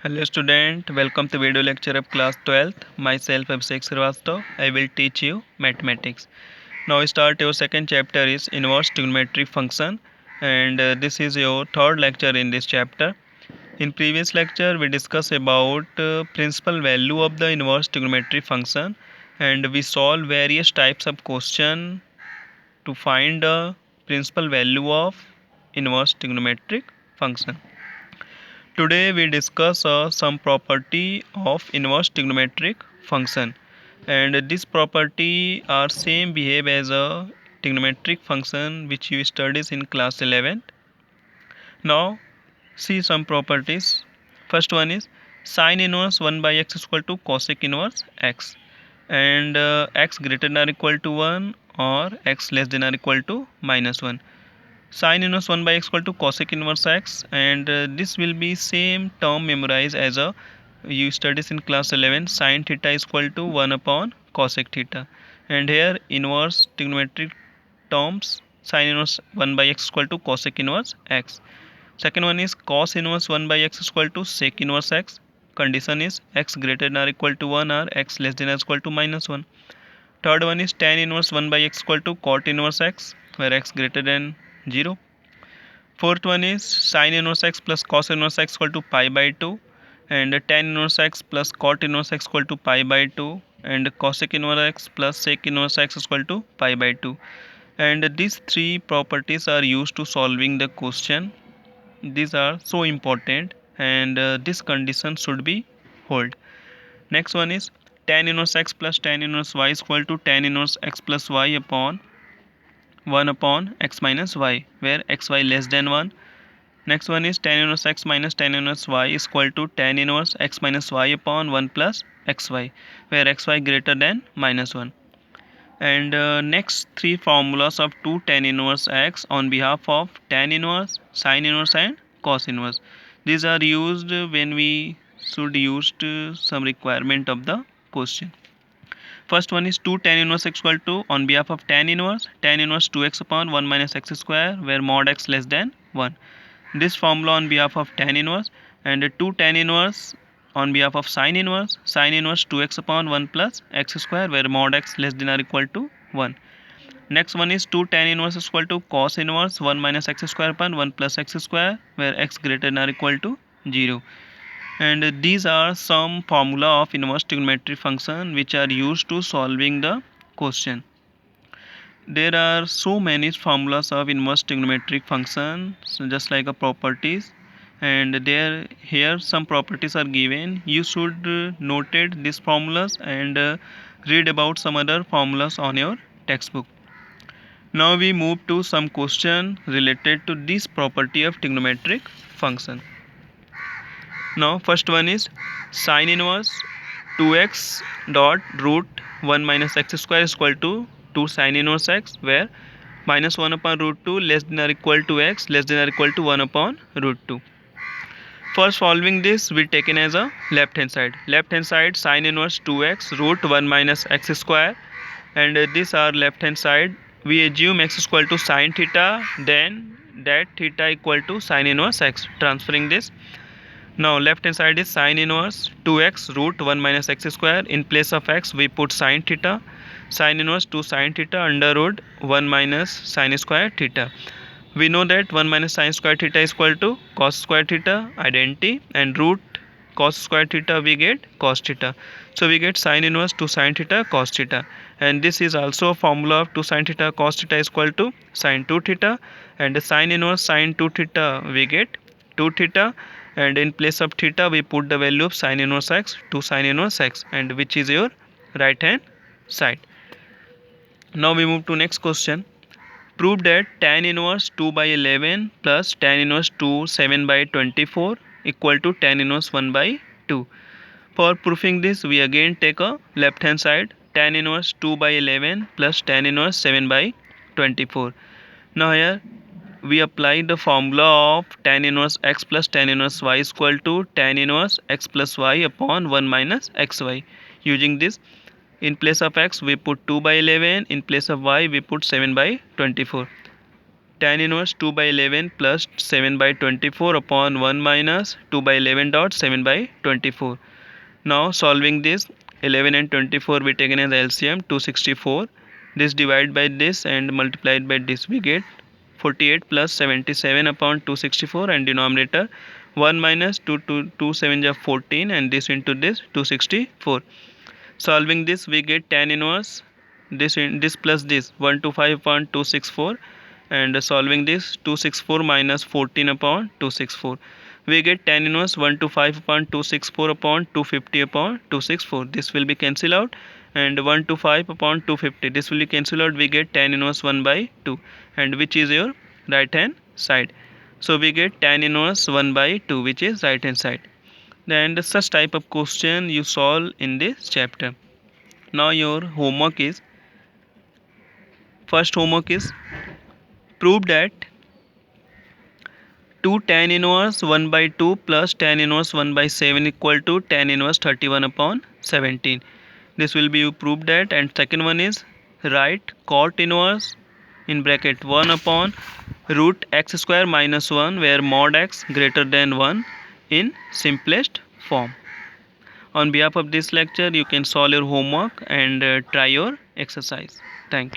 Hello student, welcome to video lecture of class 12th. Myself Abhishek Srivastava. I will teach you mathematics. Now start your second chapter is inverse trigonometric function and this is your third lecture in this chapter. In previous lecture we discussed about principal value of the inverse trigonometric function and we solve various types of question to find the principal value of inverse trigonometric function. Today we discuss some property of inverse trigonometric function and this property are same behave as a trigonometric function which you studies in class 11. Now see some properties. First one is sin inverse 1 by x is equal to cosec inverse x and x greater than or equal to 1 or x less than or equal to minus 1. Sin inverse 1 by x equal to cosec inverse x and this will be same term memorized as a you studies in class 11 sin theta is equal to 1 upon cosec theta and here inverse trigonometric terms sin inverse 1 by x equal to cosec inverse x. Second one is cos inverse 1 by x is equal to sec inverse x. Condition is x greater than or equal to 1 or x less than or equal to minus 1. Third one is tan inverse 1 by x equal to cot inverse x where x greater than 0. Fourth one is sin inverse x plus cos inverse x equal to pi by 2 and tan inverse x plus cot inverse x equal to pi by 2 and cosec inverse x plus sec inverse x is equal to pi by 2 and these three properties are used to solving the question. These are so important and this condition should be hold. Next one is tan inverse x plus tan inverse y is equal to tan inverse x plus y upon 1 upon x minus y where xy less than 1. Next one is tan inverse x minus tan inverse y is equal to tan inverse x minus y upon 1 plus xy where xy greater than minus 1. And next three formulas of 2 tan inverse x on behalf of tan inverse, sin inverse and cos inverse. These are used when we should use some requirement of the question. First one is 2 tan inverse x equal to on behalf of tan inverse 2x upon 1 minus x square where mod x less than 1. This formula on behalf of tan inverse and 2 tan inverse on behalf of sin inverse 2x upon 1 plus x square where mod x less than or equal to 1. Next one is 2 tan inverse is equal to cos inverse 1 minus x square upon 1 plus x square where x greater than or equal to 0. And these are some formula of inverse trigonometric function which are used to solving the question. There are so many formulas of inverse trigonometric function just like a properties and there here some properties are given. You should notate these formulas and read about some other formulas on your textbook. Now we move to some question related to this property of trigonometric function. Now first one is sin inverse 2x dot root 1 minus x square is equal to 2 sin inverse x where minus 1 upon root 2 less than or equal to x less than or equal to 1 upon root 2. For solving this we taken as a left hand side. Left hand side sin inverse 2x root 1 minus x square and these are left hand side. We assume x is equal to sin theta then that theta equal to sin inverse x. Transferring this. Now left hand side is sin inverse 2x root 1 minus x square. In place of x we put sin theta. Sin inverse 2 sin theta under root 1 minus sin square theta. We know that 1 minus sin square theta is equal to cos square theta identity and root cos square theta we get cos theta. So we get sin inverse 2 sin theta cos theta and this is also a formula of 2 sin theta cos theta is equal to sin 2 theta and sin inverse sin 2 theta we get 2 theta and in place of theta we put the value of sin inverse x 2 sin inverse x and which is your right hand side. Now we move to next question. Prove that tan inverse 2 by 11 plus tan inverse 2 7 by 24 equal to tan inverse 1 by 2. For proving this we again take a left hand side tan inverse 2 by 11 plus tan inverse 7 by 24. Now here we apply the formula of tan inverse x plus tan inverse y is equal to tan inverse x plus y upon 1 minus xy. Using this in place of x we put 2 by 11, in place of y we put 7 by 24. tan inverse 2 by 11 plus 7 by 24 upon 1 minus 2 by 11 dot 7 by 24. Now solving this, 11 and 24 we taken as LCM 264. This divided by this and multiplied by this, we get 48 plus 77 upon 264, and denominator 1 minus 2 7 are 14, and this into this 264. Solving this, we get tan inverse this plus this 125 upon 264, and solving this 264 minus 14 upon 264, we get tan inverse 125 upon 264 upon 250 upon 264. This will be cancelled out, and 125 upon 250, this will be cancelled out, we get tan inverse 1 by 2, and which is your right hand side. So we get tan inverse 1 by 2, which is right hand side. And such type of question you solve in this chapter. Now your homework is, first homework is prove that 2 tan inverse 1 by 2 plus tan inverse 1 by 7 equal to tan inverse 31 upon 17. This will be you prove that. And second one is write cot inverse in bracket 1 upon root x square minus 1 where mod x greater than 1 in simplest form. On behalf of this lecture, you can solve your homework and try your exercise. Thank you.